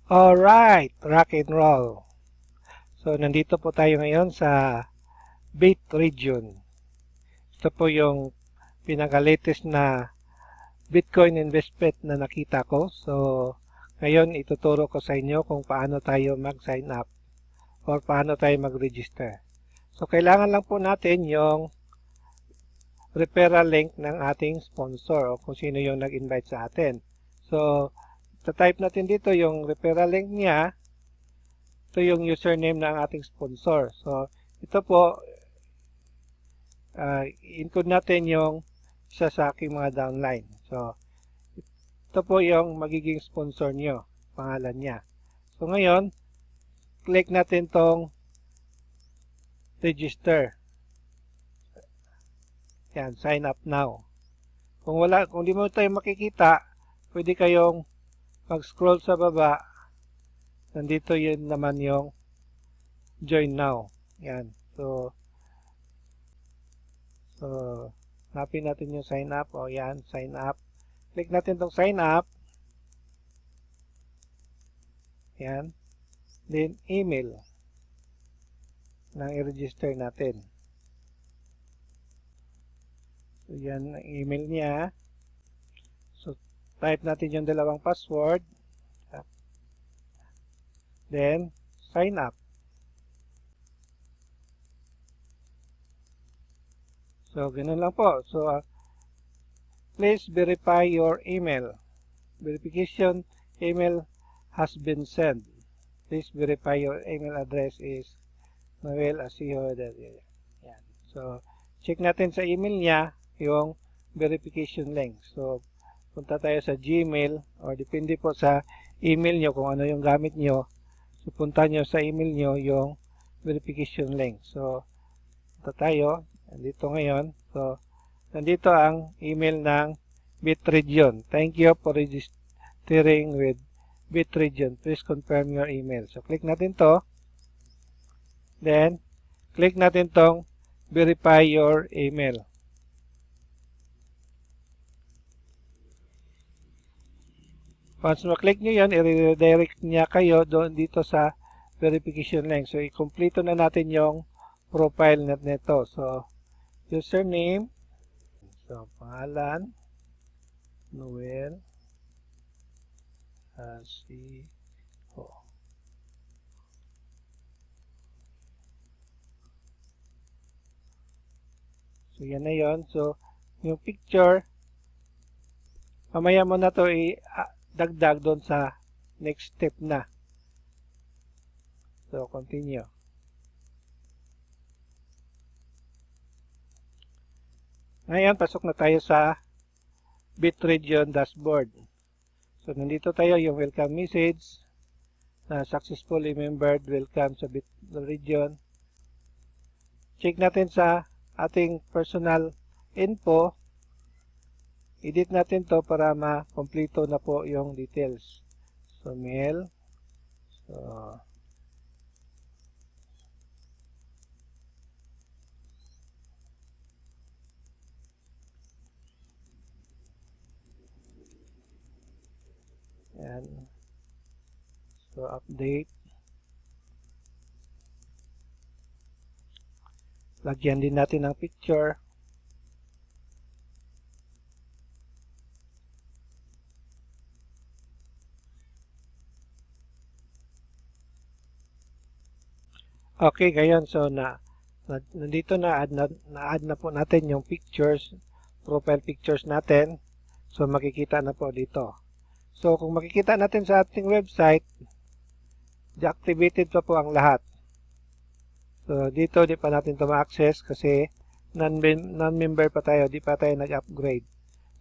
Alright, rock and roll. So, nandito po tayo ngayon sa Bit Region. Ito po yung pinaka-latest na Bitcoin investment na nakita ko. So, ngayon ituturo ko sa inyo kung paano tayo mag-sign up or paano tayo mag-register. So, kailangan lang po natin yung referral link ng ating sponsor o kung sino yung nag-invite sa atin. So, type natin dito yung referral link niya. Ito yung username ng ating sponsor. So, ito po, include natin yung isa sa aking mga downline. So, ito po yung magiging sponsor nyo, pangalan niya. So, ngayon, click natin tong register. Yan, sign up now. Kung di mo tayo makikita, pwede kayong mag-scroll sa baba. Nandito yun naman yung join now. Yan. So, hanapin natin yung sign up. O yan, sign up. Click natin tong sign up. Yan. Then, email. Nang i-register natin. So, yan ang email niya. So, type natin yung dalawang password. Then, sign up. So, ganun lang po. So, please verify your email. Verification email has been sent. Please verify your email address is noel@yahoo.com. Yan. So, check natin sa email niya yung verification link. So, punta tayo sa Gmail or depende po sa email nyo kung ano yung gamit nyo. So, punta nyo sa email nyo yung verification link. So, punta tayo. Nandito ngayon. So, nandito ang email ng Bitregion. Thank you for registering with Bitregion. Please confirm your email. So, click natin to. Then, click natin tong verify your email. Once maklik nyo yan, i-redirect niya kayo doon dito sa verification link. So, i-complete na natin yung profile nito. So, username. So, pangalan. Noel. Asiho. So, yan na yon. So, yung picture, mamaya mo na to dagdag doon sa next step na. So, continue. Ngayon, pasok na tayo sa Bitregion dashboard. So, nandito tayo yung welcome message na successfully membered. Welcome sa Bitregion. Check natin sa ating personal info. Edit natin to para ma-kompleto na po yung details. So, mail. So, yan. So, update. Lagyan din natin ng picture. Okay, ngayon, so nandito na-add na po natin yung pictures, profile pictures natin. So, makikita na po dito. So, kung makikita natin sa ating website, deactivated pa po ang lahat. So, dito, di pa natin ito ma-access kasi non-member pa tayo, di pa tayo nag-upgrade.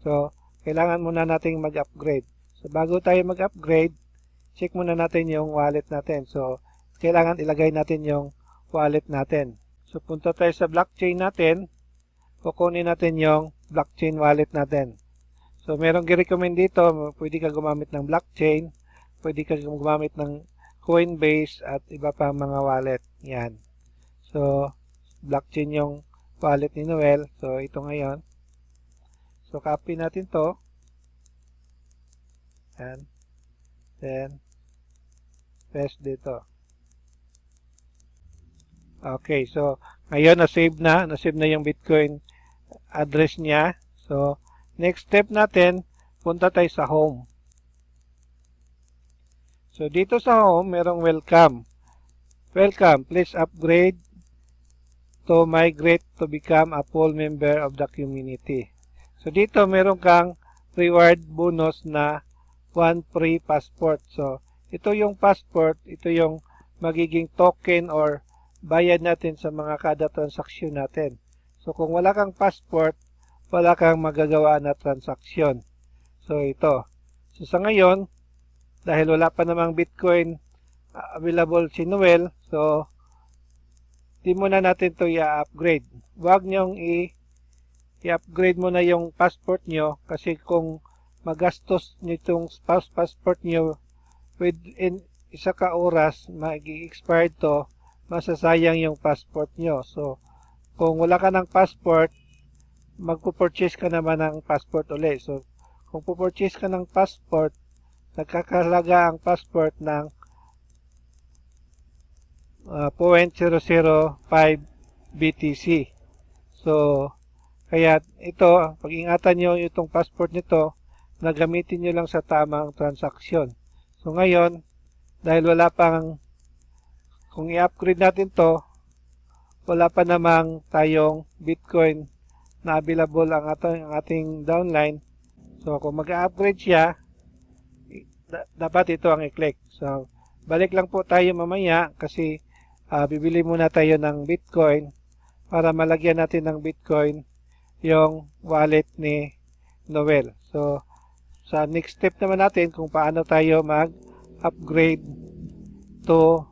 So, kailangan muna nating mag-upgrade. So, bago tayo mag-upgrade, check muna natin yung wallet natin. So, kailangan ilagay natin yung wallet natin. So, punta tayo sa blockchain natin. Kukunin natin yung blockchain wallet natin. So, merong gi-recommend dito. Pwede ka gumamit ng blockchain. Pwede ka gumamit ng Coinbase at iba pa mga wallet. Yan. So, blockchain yung wallet ni Noel. So, ito ngayon. So, copy natin to. Yan. Then, Paste dito. Okay, so ngayon na-save na yung Bitcoin address niya. So next step natin, punta tayo sa home. So dito sa home, merong welcome. Welcome, please upgrade to migrate to become a full member of the community. So dito meron kang reward bonus na 1 free passport. So ito yung passport, ito yung magiging token or bayad natin sa mga kada transaksyon natin. So kung wala kang passport, wala kang magagawa na transaksyon. So ito. So sa ngayon, dahil wala pa namang Bitcoin available si Noel, so di muna natin to i-upgrade. Huwag nyong i-upgrade mo na yung passport nyo kasi kung magastos nyo itong passport nyo within isa ka oras, mag-i-expired to, masasayang yung passport nyo. So, kung wala ka ng passport, magpo-purchase ka naman ng passport ulit. So, kung po-purchase ka ng passport, nagkakalaga ang passport ng 0.005 BTC. So, kaya ito, pag-ingatan nyo itong passport nito, na gamitin nyo lang sa tamang transaksyon. So, ngayon, dahil wala pang, kung i-upgrade natin to, wala pa namang tayong Bitcoin na available ang ating downline. So, kung mag-upgrade siya, dapat ito ang i-click. So, balik lang po tayo mamaya kasi bibili muna tayo ng Bitcoin para malagyan natin ng Bitcoin yung wallet ni Noel. So, sa next step naman natin kung paano tayo mag-upgrade to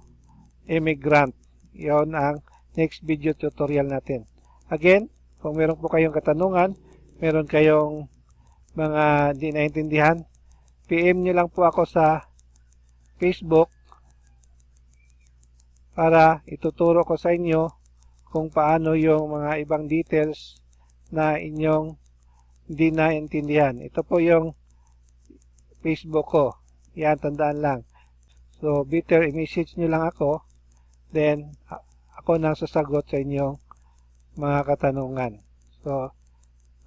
immigrant. Yon ang next video tutorial natin. Again, kung meron po kayong katanungan, meron kayong mga di naintindihan, PM nyo lang po ako sa Facebook para ituturo ko sa inyo kung paano yung mga ibang details na inyong hindi naintindihan. Ito po yung Facebook ko. Yan, tandaan lang. So, better i-message nyo lang ako. Then, ako nang sasagot sa inyong mga katanungan. So,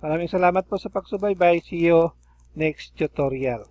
maraming salamat po sa pagsubaybay. See you next tutorial.